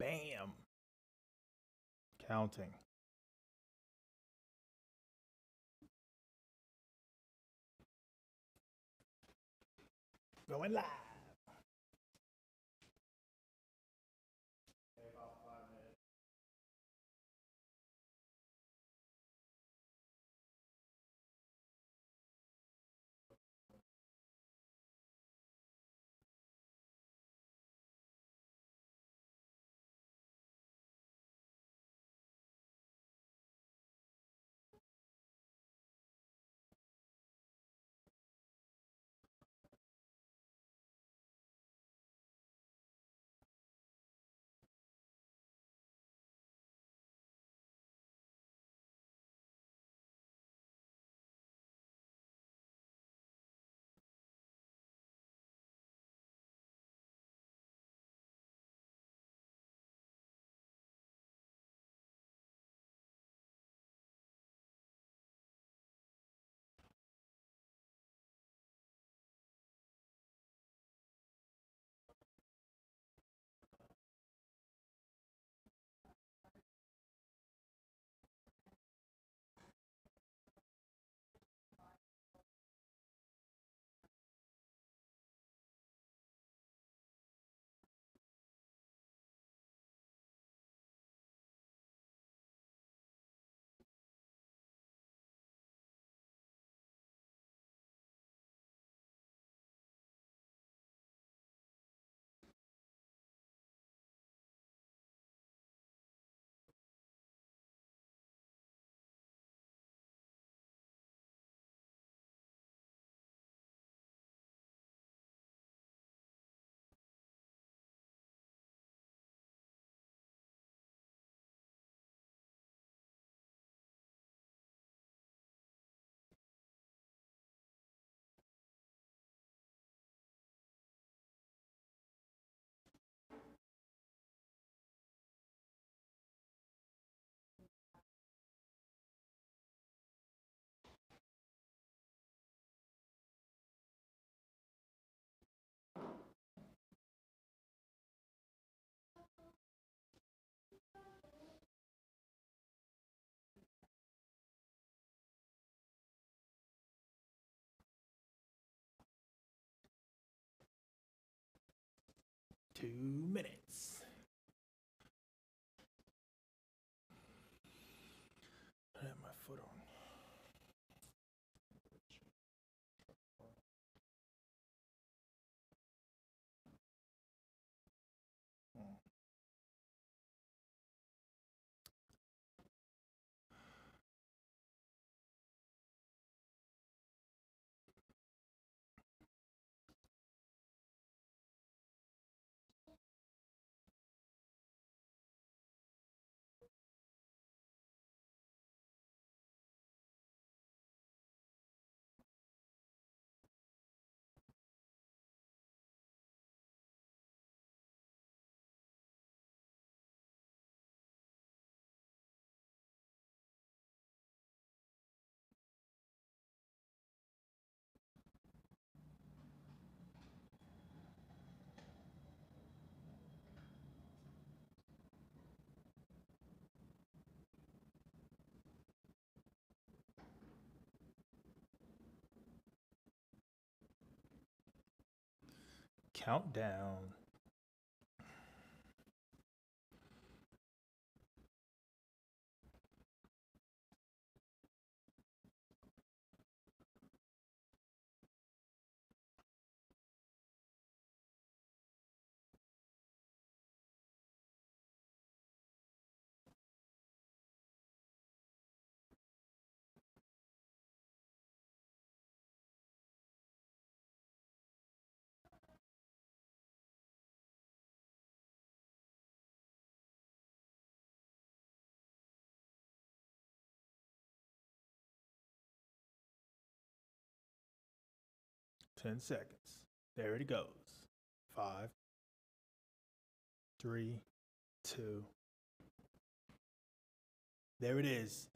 Bam. Counting. Going live. About 5 minutes. Two minutes. I have my foot on. Hmm. 10 seconds. There it goes. 5, 3, 2. There it is.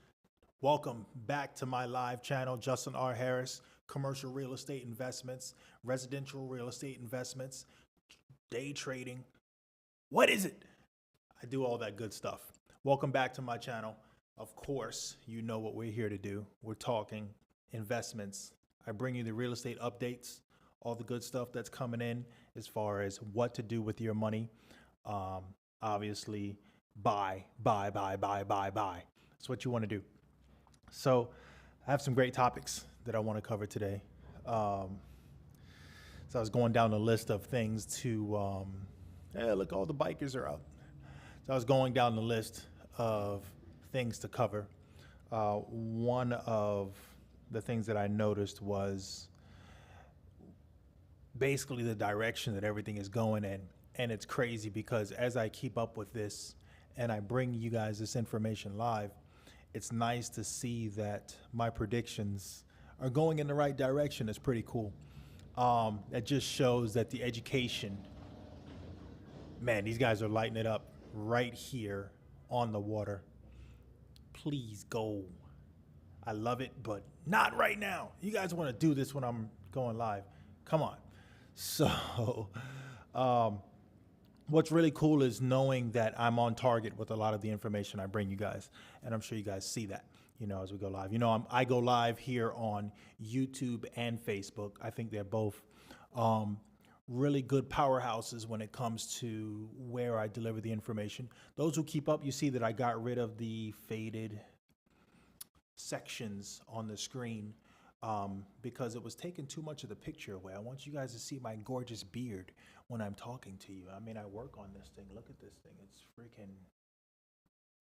Welcome back to my live channel, Justin R. Harris, commercial real estate investments, residential real estate investments, day trading. What is it? I do all that good stuff. Welcome back to my channel. Of course, you know what we're here to do. We're talking investments. I bring you the real estate updates, all the good stuff that's coming in as far as what to do with your money. Obviously, buy. That's what you want to do. So I have some great topics that I want to cover today. So I was going down the list of things to, hey, look, all the bikers are out. So I was going down the list of things to cover. One of the things that I noticed was basically the direction that everything is going in. And it's crazy because as I keep up with this and I bring you guys this information live, it's nice to see that my predictions are going in the right direction. It's pretty cool. It just shows that the education, man, these guys are lighting it up right here on the water. Please go. I love it, but not right now. You guys want to do this when I'm going live. Come on. So what's really cool is knowing that I'm on target with a lot of the information I bring you guys. And I'm sure you guys see that, you know, as we go live. You know, I go live here on YouTube and Facebook. I think they're both really good powerhouses when it comes to where I deliver the information. Those who keep up, you see that I got rid of the faded sections on the screen because it was taking too much of the picture away. I want you guys to see my gorgeous beard when I'm talking to you. I mean, I work on this thing. Look at this thing. It's freaking,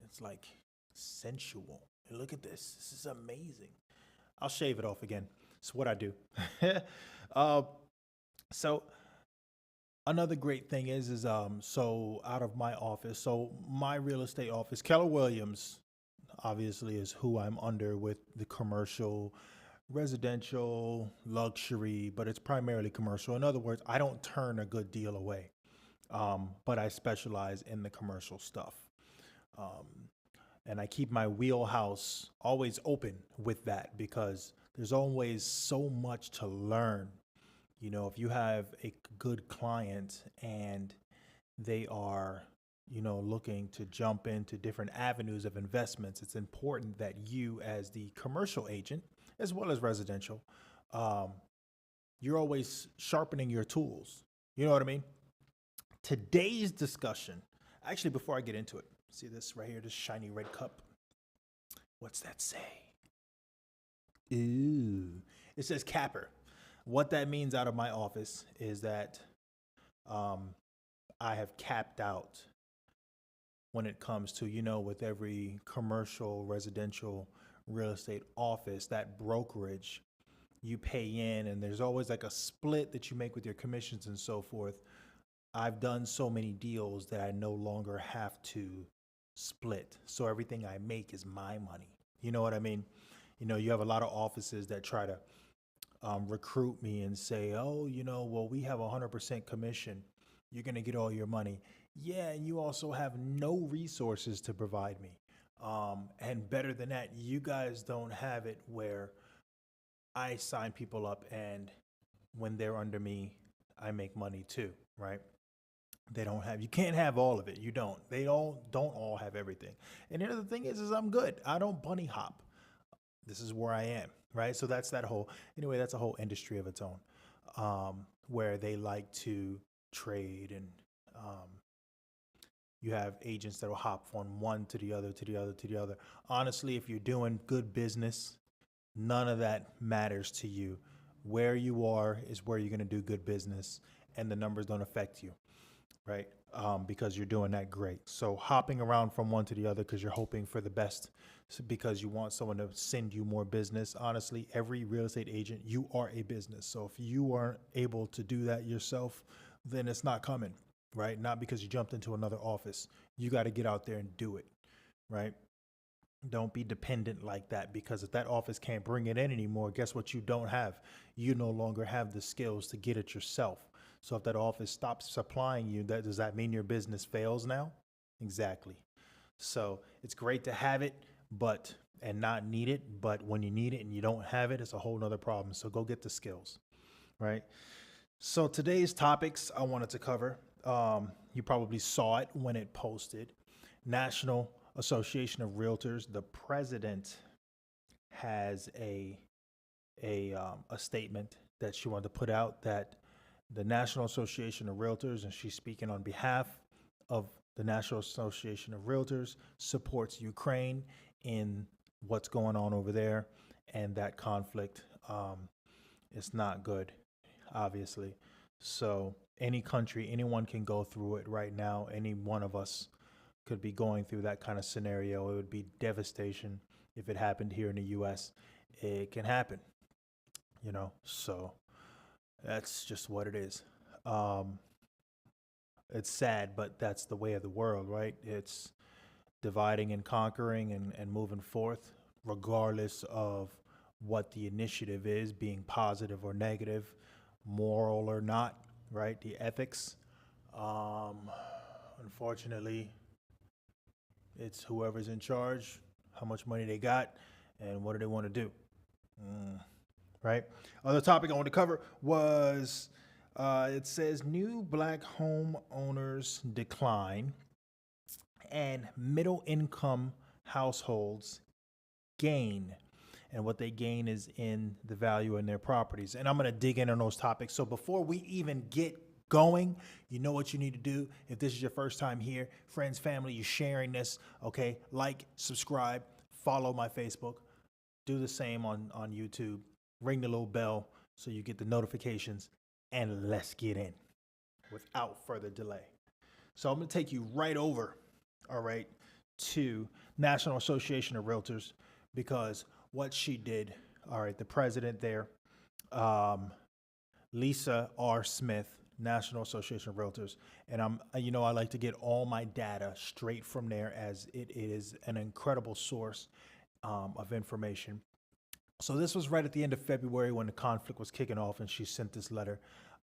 it's like sensual. And look at this. This is amazing. I'll shave it off again. It's what I do. So another great thing is so out of my office, so my real estate office, Keller Williams obviously is who I'm under with the commercial, residential, luxury, but it's primarily commercial. In other words, I don't turn a good deal away, but I specialize in the commercial stuff. And I keep my wheelhouse always open with that because there's always so much to learn. You know, if you have a good client and they are, you know, looking to jump into different avenues of investments, it's important that you as the commercial agent, as well as residential, you're always sharpening your tools. You know what I mean? Today's discussion, actually, before I get into it, see this right here, this shiny red cup. What's that say? Ooh, it says capper. What that means out of my office is that I have capped out when it comes to, you know, with every commercial, residential, real estate office, that brokerage, you pay in and there's always like a split that you make with your commissions and so forth. I've done so many deals that I no longer have to split. So everything I make is my money. You know what I mean? You know, you have a lot of offices that try to recruit me and say, oh, you know, well, we have 100% commission. You're going to get all your money. Yeah, and you also have no resources to provide me. And better than that, you guys don't have it where I sign people up and when they're under me, I make money too, right? They don't have, you can't have all of it. You don't. They all don't all have everything. And the other thing is I'm good. I don't bunny hop. This is where I am, right? So that's that whole, anyway, that's a whole industry of its own, where they like to trade and you have agents that will hop from one to the other, to the other, to the other. Honestly, if you're doing good business, none of that matters to you. Where you are is where you're going to do good business and the numbers don't affect you, right? Because you're doing that great. So hopping around from one to the other because you're hoping for the best, because you want someone to send you more business. Honestly, every real estate agent, you are a business. So if you aren't able to do that yourself, then it's not coming, right? Not because you jumped into another office. You got to get out there and do it, right? Don't be dependent like that, because if that office can't bring it in anymore, guess what you don't have? You no longer have the skills to get it yourself. So if that office stops supplying you, does that mean your business fails now? Exactly. So it's great to have it, and not need it. But when you need it and you don't have it, it's a whole nother problem. So go get the skills, right? So today's topics I wanted to cover, you probably saw it when it posted. National Association of Realtors, the president has a statement that she wanted to put out, that the National Association of Realtors, and she's speaking on behalf of the National Association of Realtors, supports Ukraine in what's going on over there, and that conflict is not good, obviously. So any country, anyone can go through it right now. Any one of us could be going through that kind of scenario. It would be devastation if it happened here in the U.S. It can happen, you know, so that's just what it is. It's sad, but that's the way of the world, right? It's dividing and conquering and moving forth, regardless of what the initiative is, being positive or negative, moral or not, right? The ethics. Unfortunately, it's whoever's in charge, how much money they got, and what do they want to do, right? Other topic I want to cover was it says new black home owners decline and middle income households gain. And what they gain is in the value in their properties. And I'm going to dig in on those topics. So before we even get going, you know what you need to do. If this is your first time here, friends, family, you're sharing this, okay? Like, subscribe, follow my Facebook, do the same on YouTube, ring the little bell so you get the notifications, and let's get in without further delay. So I'm going to take you right over, all right, to National Association of Realtors, because what she did, all right, the president there, Lisa R. Smith, National Association of Realtors, and I like to get all my data straight from there, as it is an incredible source of information. So this was right at the end of February when the conflict was kicking off, and she sent this letter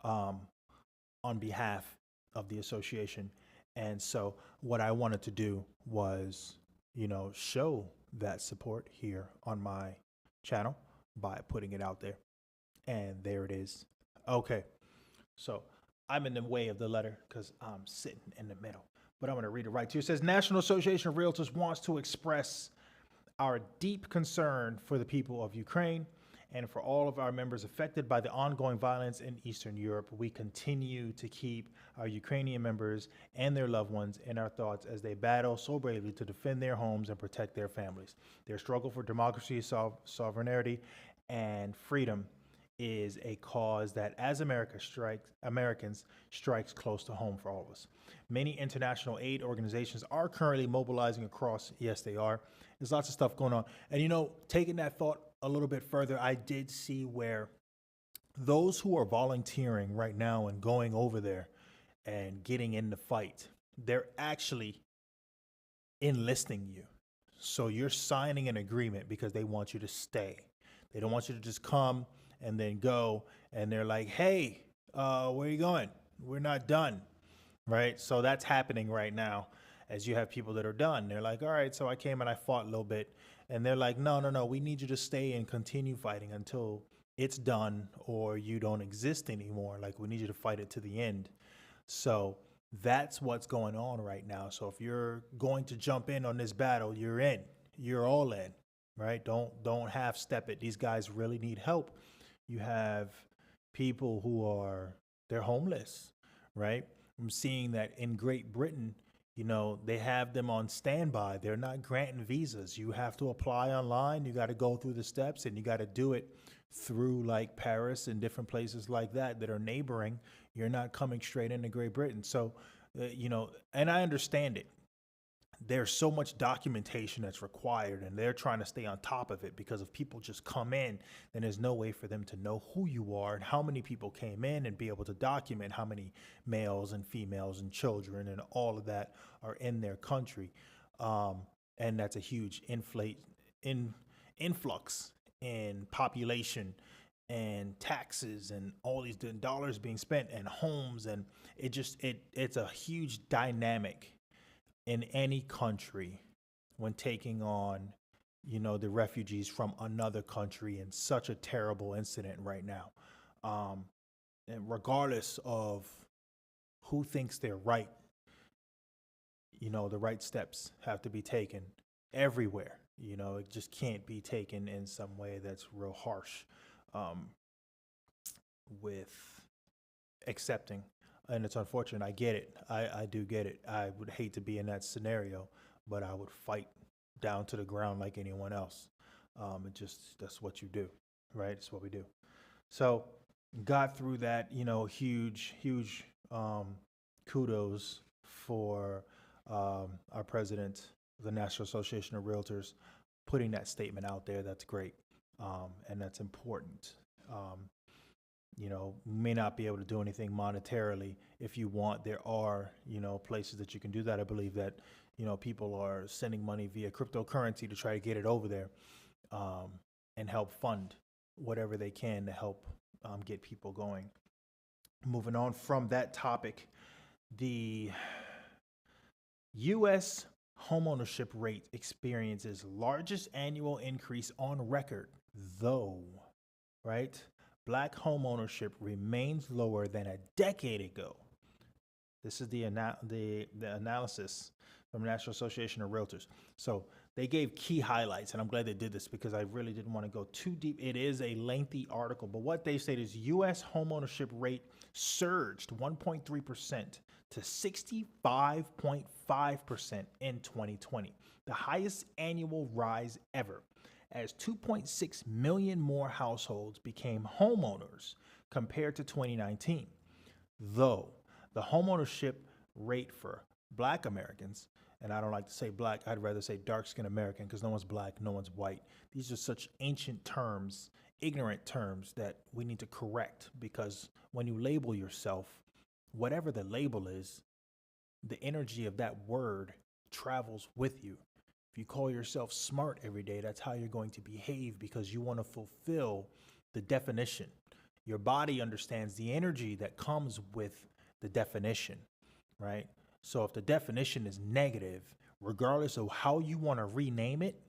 on behalf of the association. And so what I wanted to do was, show that support here on my channel by putting it out there. And there it is. Okay, so I'm in the way of the letter because I'm sitting in the middle, but I'm going to read it right to you. It says, National Association of Realtors wants to express our deep concern for the people of Ukraine and for all of our members affected by the ongoing violence in Eastern Europe. We continue to keep our Ukrainian members and their loved ones in our thoughts as they battle so bravely to defend their homes and protect their families. Their struggle for democracy, sovereignty, and freedom is a cause that, as Americans, strikes close to home for all of us. Many international aid organizations are currently mobilizing across. Yes, they are. There's lots of stuff going on. And, taking that thought a little bit further, I did see where those who are volunteering right now and going over there and getting in the fight, they're actually enlisting you. So you're signing an agreement because they want you to stay. They don't want you to just come and then go, and they're like, hey, where are you going? We're not done, right? So that's happening right now, as you have people that are done. They're like, all right, so I came and I fought a little bit, and they're like, no, we need you to stay and continue fighting until it's done or you don't exist anymore. Like, we need you to fight it to the end. So that's what's going on right now. So if you're going to jump in on this battle, you're in. You're all in, right? Don't half step it. These guys really need help. You have people who they're homeless, right? I'm seeing that in Great Britain, they have them on standby. They're not granting visas. You have to apply online. You got to go through the steps, and you got to do it through like Paris and different places like that are neighboring. You're not coming straight into Great Britain. So, and I understand it. There's so much documentation that's required, and they're trying to stay on top of it, because if people just come in, then there's no way for them to know who you are and how many people came in and be able to document how many males and females and children and all of that are in their country. And that's a huge influx in population and taxes and all these dollars being spent and homes. And it's a huge dynamic in any country when taking on, the refugees from another country in such a terrible incident right now. And regardless of who thinks they're right, the right steps have to be taken everywhere. It just can't be taken in some way that's real harsh with accepting. And it's unfortunate. I get it. I do get it. I would hate to be in that scenario, but I would fight down to the ground like anyone else. That's what you do, right? It's what we do. So got through that, huge kudos for our president of the National Association of Realtors putting that statement out there. That's great. And that's important. May not be able to do anything monetarily. If you want, there are, places that you can do that. I believe that, people are sending money via cryptocurrency to try to get it over there and help fund whatever they can to help get people going. Moving on from that topic, the U.S. homeownership rate experiences largest annual increase on record, though, right? Black homeownership remains lower than a decade ago. This is the analysis from the National Association of Realtors. So they gave key highlights, and I'm glad they did this because I really didn't want to go too deep. It is a lengthy article, but what they said is U.S. homeownership rate surged 1.3% to 65.5% in 2020, the highest annual rise ever, as 2.6 million more households became homeowners compared to 2019. Though the homeownership rate for Black Americans, and I don't like to say black, I'd rather say dark-skinned American because no one's black, no one's white. These are such ancient terms, ignorant terms that we need to correct, because when you label yourself, whatever the label is, the energy of that word travels with you. If you call yourself smart every day, that's how you're going to behave, because you want to fulfill the definition. Your body understands the energy that comes with the definition, right? So if the definition is negative, regardless of how you want to rename it,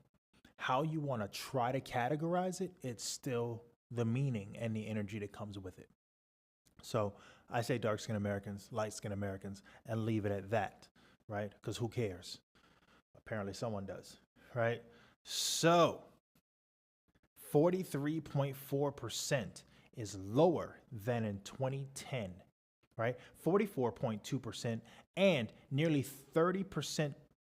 how you want to try to categorize it, it's still the meaning and the energy that comes with it. So I say dark-skinned Americans, light-skinned Americans, and leave it at that, right? Because who cares? Apparently someone does, right? So 43.4% is lower than in 2010, right? 44.2%, and nearly 30%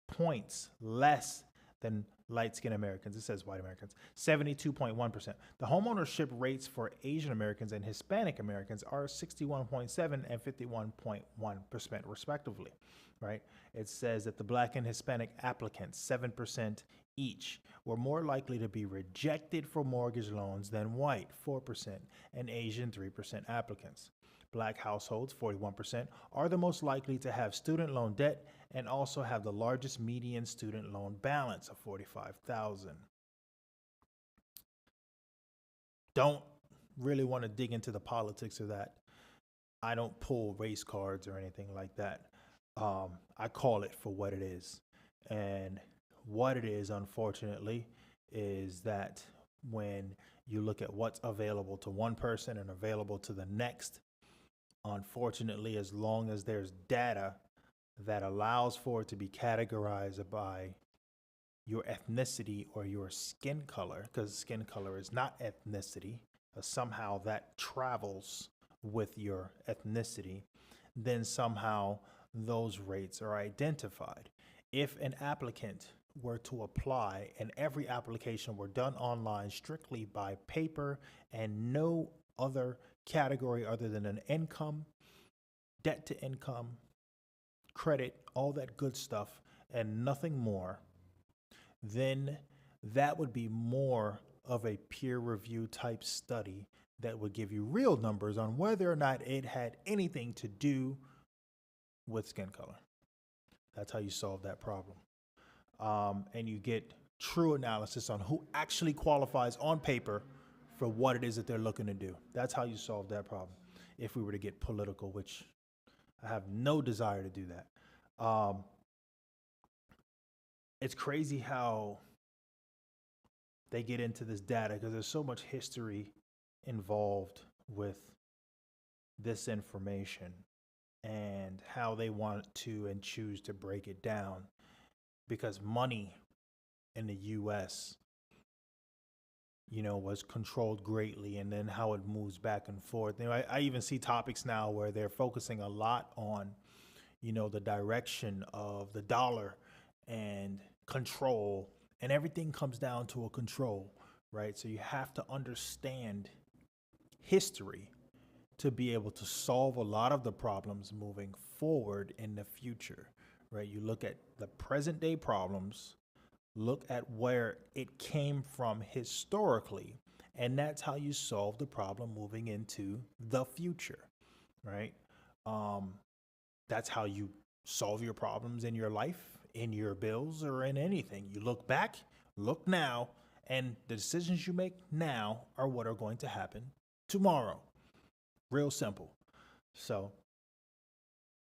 points less than light-skinned Americans. It says white Americans, 72.1%. The homeownership rates for Asian Americans and Hispanic Americans are 61.7 and 51.1% respectively, right? It says that the Black and Hispanic applicants, 7% each, were more likely to be rejected for mortgage loans than white, 4%, and Asian, 3% applicants. Black households, 41%, are the most likely to have student loan debt and also have the largest median student loan balance of $45,000. Don't really want to dig into the politics of that. I don't pull race cards or anything like that. I call it for what it is. And what it is, unfortunately, is that when you look at what's available to one person and available to the next, unfortunately, as long as there's data that allows for it to be categorized by your ethnicity or your skin color, because skin color is not ethnicity, somehow that travels with your ethnicity, then somehow those rates are identified. If an applicant were to apply and every application were done online strictly by paper and no other category other than an income, debt to income, credit, all that good stuff, and nothing more, then that would be more of a peer review type study that would give you real numbers on whether or not it had anything to do with skin color. That's how you solve that problem. And you get true analysis on who actually qualifies on paper for what it is that they're looking to do. That's how you solve that problem. If we were to get political, which I have no desire to do that. It's crazy how they get into this data because there's so much history involved with this information. and how they want to and choose to break it down, because money in the US, was controlled greatly, and then how it moves back and forth. I even see topics now where they're focusing a lot on, the direction of the dollar and control, and everything comes down to a control, right? So you have to understand history to be able to solve a lot of the problems moving forward in the future, right? You look at the present day problems, look at where it came from historically, and that's how you solve the problem moving into the future, right? Um, that's how you solve your problems in your life, in your bills, or in anything. You look back, look now, and the decisions you make now are what are going to happen tomorrow. Real simple. So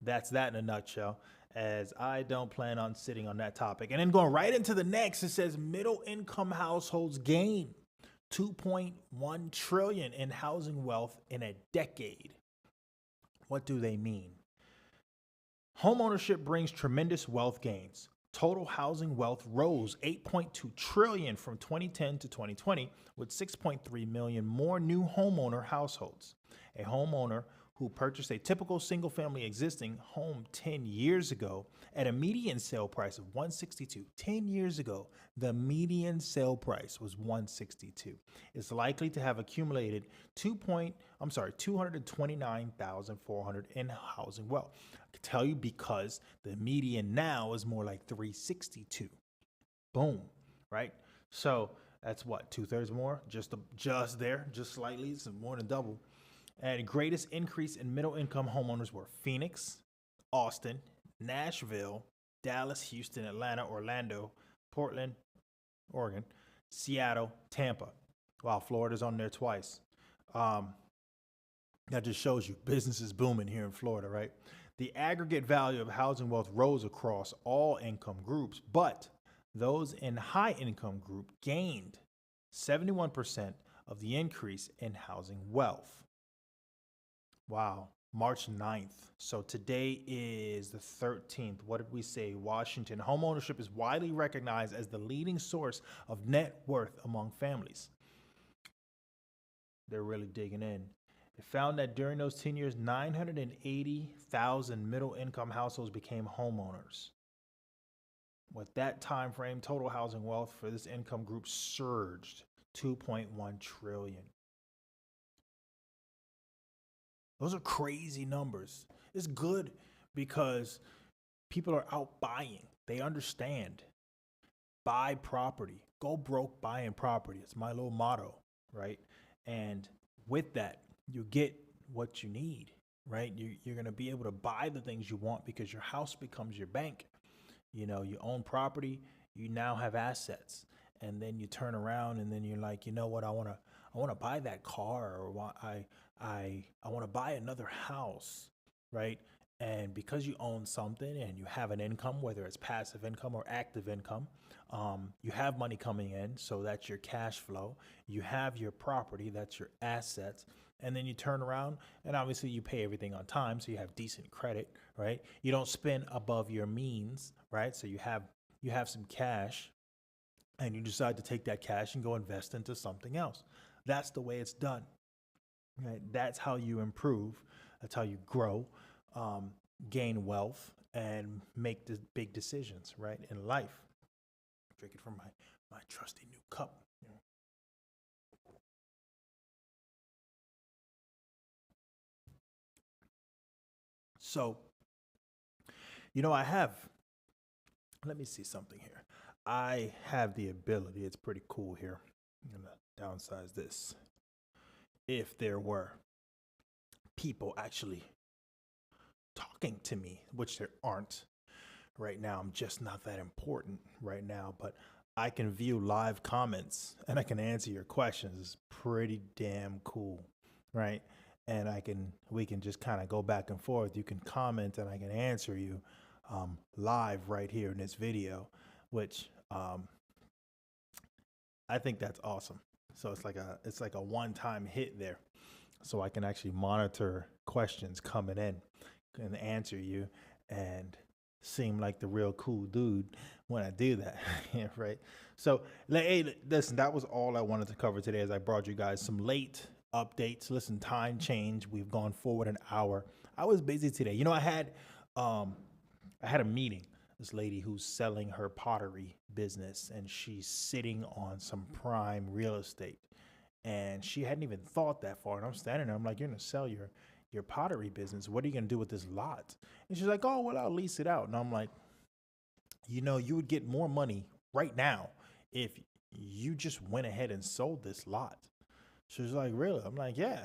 that's that in a nutshell, as I don't plan on sitting on that topic. And then going right into the next, it says middle income households gain 2.1 trillion in housing wealth in a decade. What do they mean? Homeownership brings tremendous wealth gains. Total housing wealth rose 8.2 trillion from 2010 to 2020, with 6.3 million more new homeowner households. A homeowner who purchased a typical single-family existing home 10 years ago at a median sale price of 162. 10 years ago, the median sale price was 162. Is likely to have accumulated 229,400 in housing wealth. I can tell you because the median now is more like 362. Boom, right? So that's what, 2/3 more? Just there, just slightly, it's more than double. And greatest increase in middle income homeowners were Phoenix, Austin, Nashville, Dallas, Houston, Atlanta, Orlando, Portland, Oregon, Seattle, Tampa. Wow, Florida's on there twice. That just shows you business is booming here in Florida, right? The aggregate value of housing wealth rose across all income groups, but those in high income group gained 71% of the increase in housing wealth. Wow, March 9th. So today is the 13th. What did we say? Washington. Homeownership is widely recognized as the leading source of net worth among families. They're really digging in. It found that during those 10 years, 980,000 middle-income households became homeowners. With that time frame, total housing wealth for this income group surged 2.1 trillion. Those are crazy numbers. It's good because people are out buying. They understand. Buy property. Go broke buying property. It's my little motto, right? And with that, you get what you need, right? You're going to be able to buy the things you want because your house becomes your bank. You own property, you now have assets. And then you turn around and then you're like, you know what, I want to buy that car, or I want to buy another house, right? And because you own something and you have an income, whether it's passive income or active income, you have money coming in, so that's your cash flow. You have your property, that's your assets. And then you turn around and obviously you pay everything on time, so you have decent credit, right? You don't spend above your means, right? So you have some cash, and you decide to take that cash and go invest into something else. That's the way it's done, right? That's how you improve. That's how you grow, gain wealth, and make the big decisions, right, in life. Drink it from my trusty new cup. So, let me see something here. I have the ability, it's pretty cool here. I'm going to downsize this. If there were people actually talking to me, which there aren't right now, I'm just not that important right now, but I can view live comments and I can answer your questions. It's pretty damn cool, right? And we can just kind of go back and forth. You can comment and I can answer you live right here in this video, which I think that's awesome. So it's like a one-time hit there. So I can actually monitor questions coming in, and answer you and seem like the real cool dude when I do that. Yeah, right. So, hey, listen, that was all I wanted to cover today as I brought you guys some late updates. Listen, time change. We've gone forward an hour. I was busy today. You know, I had a meeting. This lady who's selling her pottery business, and she's sitting on some prime real estate. And she hadn't even thought that far. And I'm standing there. I'm like, you're going to sell your pottery business. What are you going to do with this lot? And she's like, oh, well, I'll lease it out. And I'm like, you know, you would get more money right now if you just went ahead and sold this lot. She was like, really? I'm like, yeah.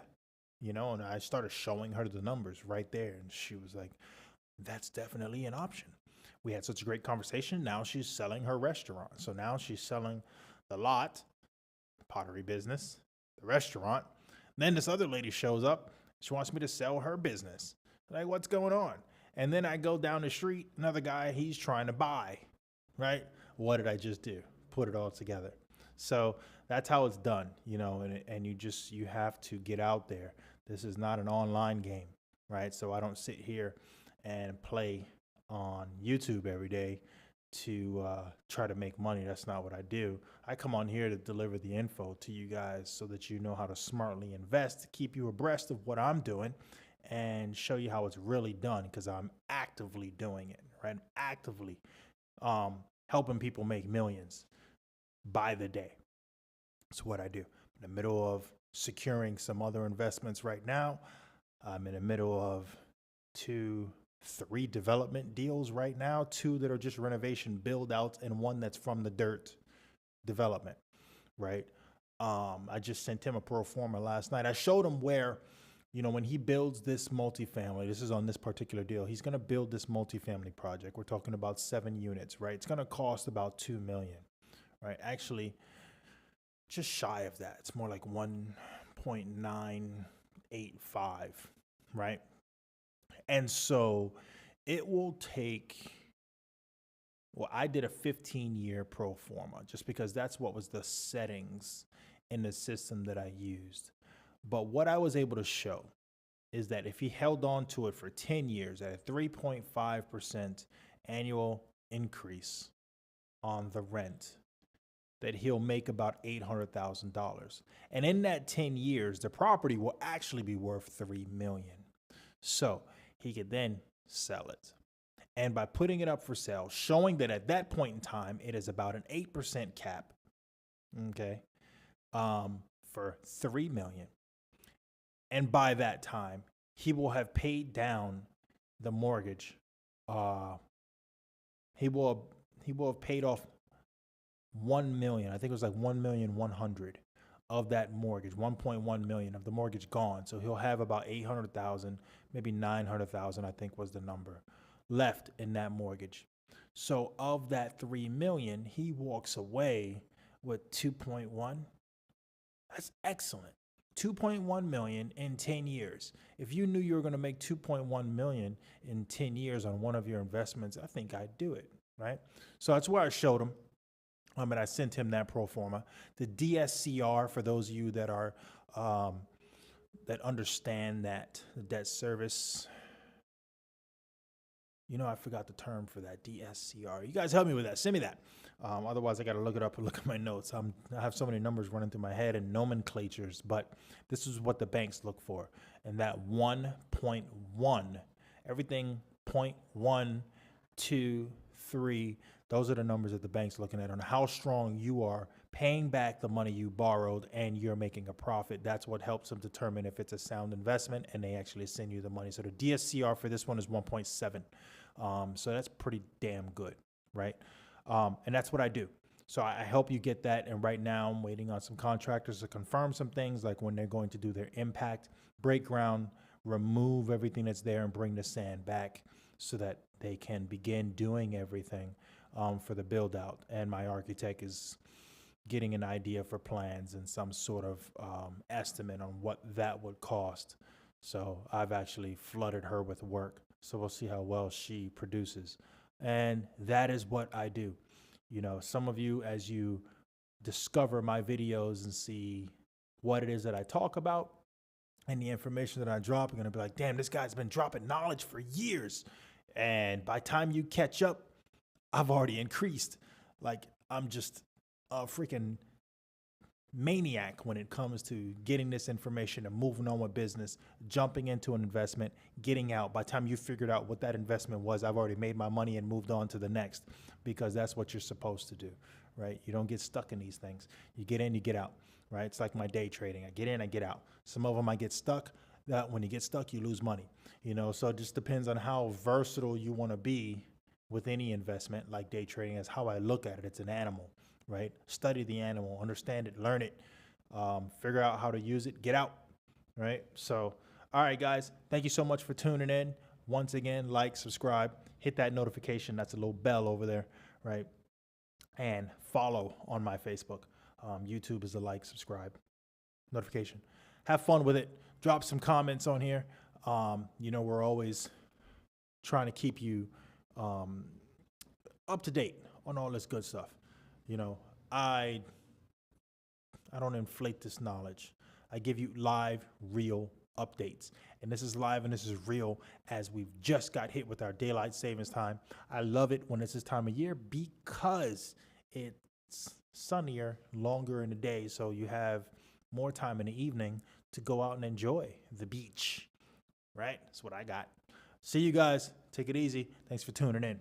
You know, and I started showing her the numbers right there. And she was like, that's definitely an option. We had such a great conversation. Now she's selling her restaurant. So now she's selling the lot, pottery business, the restaurant. Then this other lady shows up. She wants me to sell her business. Like, what's going on? And then I go down the street, another guy, he's trying to buy, right? What did I just do? Put it all together. So that's how it's done, you know, and you have to get out there. This is not an online game, right? So I don't sit here and play on YouTube every day to try to make money. That's not what I do. I come on here to deliver the info to you guys so that you know how to smartly invest, to keep you abreast of what I'm doing and show you how it's really done, because I'm actively doing it, right? Actively helping people make millions by the day. That's what I do. I'm in the middle of securing some other investments right now. I'm in the middle of 3 development deals right now, 2 that are just renovation build outs and 1 that's from the dirt development, right? I just sent him a pro forma last night. I showed him where, you know, when he builds this multifamily, this is on this particular deal, he's going to build this multifamily project. We're talking about 7 units, right? It's going to cost about $2 million, right? Actually, just shy of that. It's more like 1.985, right? And so it will take, well, I did a 15-year pro forma just because that's what was the settings in the system that I used. But what I was able to show is that if he held on to it for 10 years at a 3.5% annual increase on the rent, that he'll make about $800,000. And in that 10 years, the property will actually be worth $3 million. So he could then sell it. And by putting it up for sale, showing that at that point in time, it is about an 8% cap, okay, for $3 million. And by that time, he will have paid down the mortgage. He will have paid off $1 million. I think it was like $1,100,000 of that mortgage. 1.1 million of the mortgage gone. So he'll have about 800,000, maybe 900,000, I think was the number, left in that mortgage. So of that 3 million, he walks away with 2.1. That's excellent. 2.1 million in 10 years. If you knew you were going to make 2.1 million in 10 years on one of your investments, I think I'd do it, right? So that's where I showed him. And I sent him that pro forma. The DSCR, for those of you that are that understand that the debt service, you know, I forgot the term for that, DSCR. You guys help me with that. Send me that. Otherwise, I got to look it up and look at my notes. I have so many numbers running through my head and nomenclatures, but this is what the banks look for. And that 1.1, everything 0.1, 2, 3, those are the numbers that the bank's looking at on how strong you are paying back the money you borrowed and you're making a profit. That's what helps them determine if it's a sound investment, and they actually send you the money. So the DSCR for this one is 1.7. So that's pretty damn good, right? And that's what I do. So I help you get that. And right now I'm waiting on some contractors to confirm some things, like when they're going to do their impact, break ground, remove everything that's there and bring the sand back so that they can begin doing everything for the build out. And my architect is getting an idea for plans and some sort of estimate on what that would cost. So I've actually flooded her with work. So we'll see how well she produces. And that is what I do. You know, some of you, as you discover my videos and see what it is that I talk about, And the information that I drop, you're going to be like, damn, this guy's been dropping knowledge for years. And by the time you catch up, I've already increased. Like, I'm just a freaking maniac when it comes to getting this information and moving on with business, jumping into an investment, getting out. By the time you figured out what that investment was, I've already made my money and moved on to the next, because that's what you're supposed to do, right? You don't get stuck in these things. You get in, you get out, right? It's like my day trading. I get in, I get out. Some of them I get stuck. That when you get stuck, you lose money, so it just depends on how versatile you want to be with any investment. Like day trading is how I look at it. It's an animal, right? Study the animal, understand it, learn it, figure out how to use it, get out, right? So, all right, guys, thank you so much for tuning in. Once again, like, subscribe, hit that notification. That's a little bell over there, right? And follow on my Facebook. YouTube is a like, subscribe, notification. Have fun with it. Drop some comments on here. We're always trying to keep you up to date on all this good stuff. I don't inflate this knowledge. I give you live, real updates. And this is live and this is real, as we've just got hit with our daylight savings time. I love it when it's this time of year because it's sunnier, longer in the day, so you have more time in the evening to go out and enjoy the beach, right? That's what I got. See you guys. Take it easy. Thanks for tuning in.